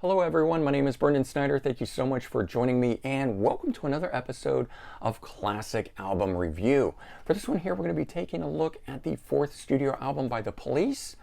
Hello everyone, my name is Brendan Snyder. Thank you so much for joining me and welcome to another episode of Classic Album Review. For this one here, we're going to be taking a look at the fourth studio album by The Police,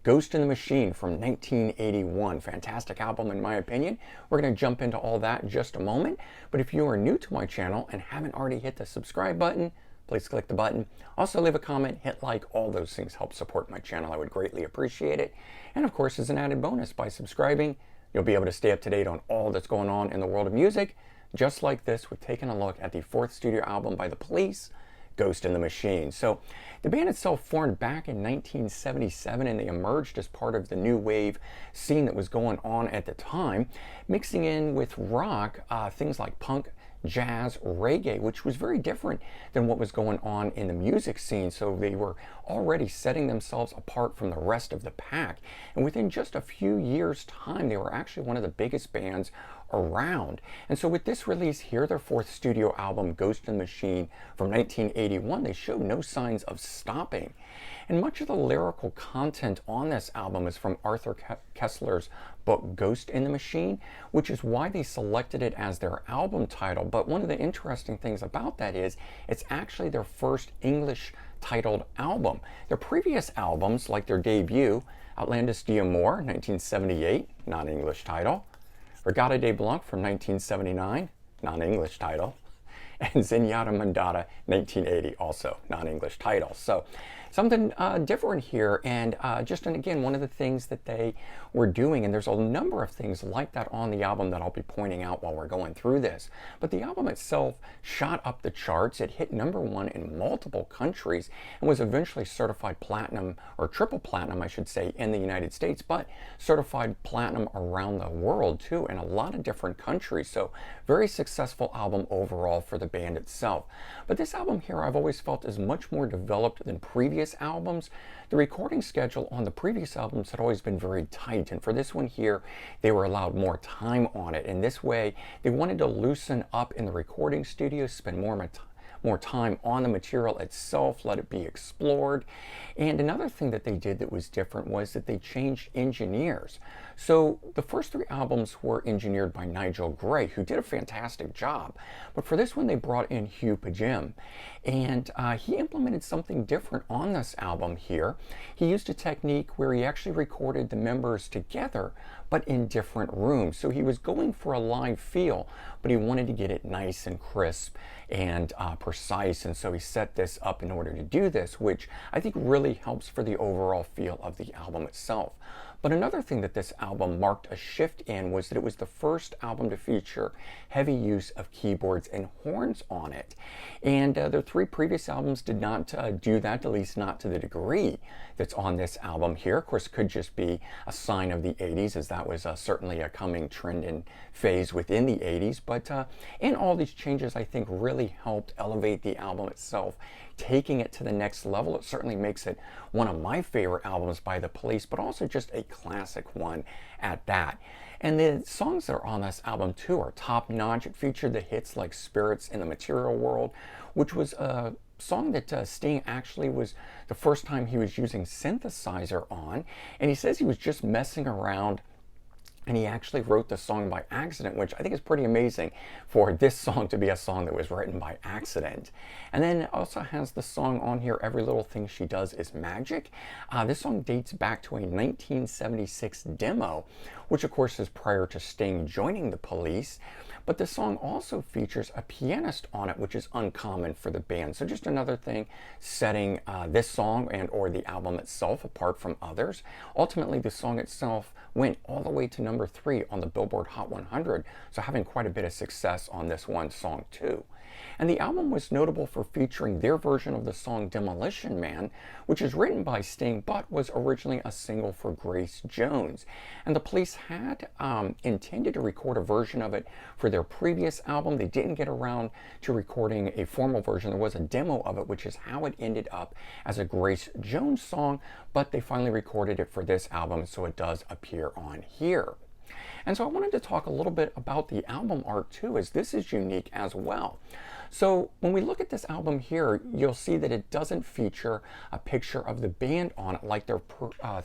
Ghost in the Machine from 1981. Fantastic album in my opinion. We're going to jump into all that in just a moment. But if you are new to my channel and haven't already hit the subscribe button, please click the button. Also leave a comment, hit like, all those things help support my channel. I would greatly appreciate it. And of course, as an added bonus, by subscribing, you'll be able to stay up to date on all that's going on in the world of music. Just like this, we've taken a look at the fourth studio album by The Police, Ghost in the Machine. So the band itself formed back in 1977 and they emerged as part of the new wave scene that was going on at the time, mixing in with rock, things like punk, jazz, reggae, which was very different than what was going on in the music scene. So they were already setting themselves apart from the rest of the pack. And within just a few years' time, they were actually one of the biggest bands around. And so with this release here, their fourth studio album, Ghost in the Machine from 1981, they showed no signs of stopping. And much of the lyrical content on this album is from Arthur Koestler's book Ghost in the Machine, which is why they selected it as their album title. But one of the interesting things about that is it's actually their first English titled album. Their previous albums, like their debut, Outlandish d'Amour, 1978, non-English title, Reggatta de Blanc from 1979, non-English title, and Zenyatta Mondatta 1980, also non-English title. So something different here, and again, one of the things that they were doing, and there's a number of things like that on the album that I'll be pointing out while we're going through this, but the album itself shot up the charts. It hit #1 in multiple countries and was eventually certified platinum, or triple platinum I should say, in the United States, but certified platinum around the world too, in a lot of different countries. So very successful album overall for the band itself. But this album here I've always felt is much more developed than previous albums. The recording schedule on the previous albums had always been very tight, and for this one here they were allowed more time on it. In this way they wanted to loosen up in the recording studio, spend more time on the material itself, let it be explored. And another thing that they did that was different was that they changed engineers. So the first three albums were engineered by Nigel Gray, who did a fantastic job. But for this one, they brought in Hugh Padgham. And he implemented something different on this album here. He used a technique where he actually recorded the members together, but in different rooms. So he was going for a live feel, but he wanted to get it nice and crisp and precise. And so he set this up in order to do this, which I think really helps for the overall feel of the album itself. But another thing that this album marked a shift in was that it was the first album to feature heavy use of keyboards and horns on it. And their three previous albums did not do that, at least not to the degree that's on this album here. Of course, it could just be a sign of the 80s, as that was certainly a coming trend and phase within the 80s. But and all these changes, I think, really helped elevate the album itself, taking it to the next level. It certainly makes it one of my favorite albums by The Police, but also just a classic one at that. And the songs that are on this album too are top notch. It featured the hits like Spirits in the Material World, which was a song that Sting actually was the first time he was using synthesizer on. And he says he was just messing around and he actually wrote the song by accident, which I think is pretty amazing for this song to be a song that was written by accident. And then it also has the song on here, Every Little Thing She Does Is Magic. This song dates back to a 1976 demo, which of course is prior to Sting joining The Police. But the song also features a pianist on it, which is uncommon for the band. So just another thing setting this song and or the album itself apart from others. Ultimately, the song itself went all the way to #3 on the Billboard Hot 100, so having quite a bit of success on this one song too. And the album was notable for featuring their version of the song Demolition Man, which is written by Sting but was originally a single for Grace Jones. And the Police had intended to record a version of it for their previous album. They didn't get around to recording a formal version. There was a demo of it, which is how it ended up as a Grace Jones song, but they finally recorded it for this album, so it does appear on here. And so I wanted to talk a little bit about the album art too, as this is unique as well. So when we look at this album here, you'll see that it doesn't feature a picture of the band on it like their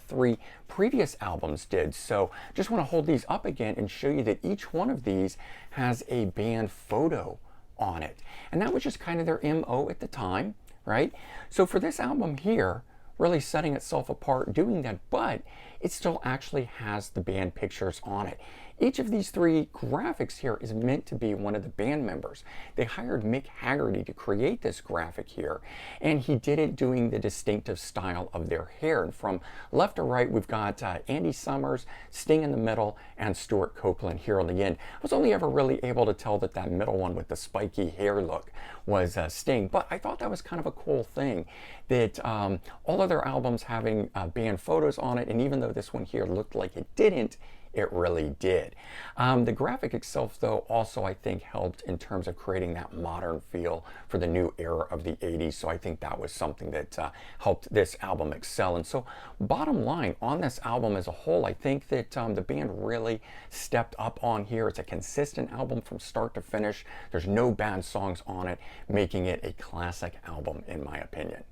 three previous albums did. So just want to hold these up again and show you that each one of these has a band photo on it. And that was just kind of their MO at the time, right? So for this album here, really setting itself apart doing that, but it still actually has the band pictures on it. Each of these three graphics here is meant to be one of the band members. They hired Mick Haggerty to create this graphic here, and he did it doing the distinctive style of their hair. And from left to right, we've got Andy Summers, Sting in the middle, and Stuart Copeland here on the end. I was only ever really able to tell that that middle one with the spiky hair look was Sting, but I thought that was kind of a cool thing that all other albums having band photos on it, and even though this one here looked like it didn't, it really did. The graphic itself, though, also I think helped in terms of creating that modern feel for the new era of the 80s. So I think that was something that helped this album excel. And so bottom line, on this album as a whole, I think that the band really stepped up on here. It's a consistent album from start to finish. There's no bad songs on it, making it a classic album in my opinion.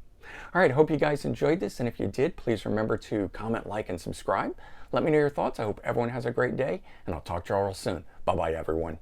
All right, I hope you guys enjoyed this, and if you did, please remember to comment, like, and subscribe. Let me know your thoughts. I hope everyone has a great day, and I'll talk to you all real soon. Bye-bye, everyone.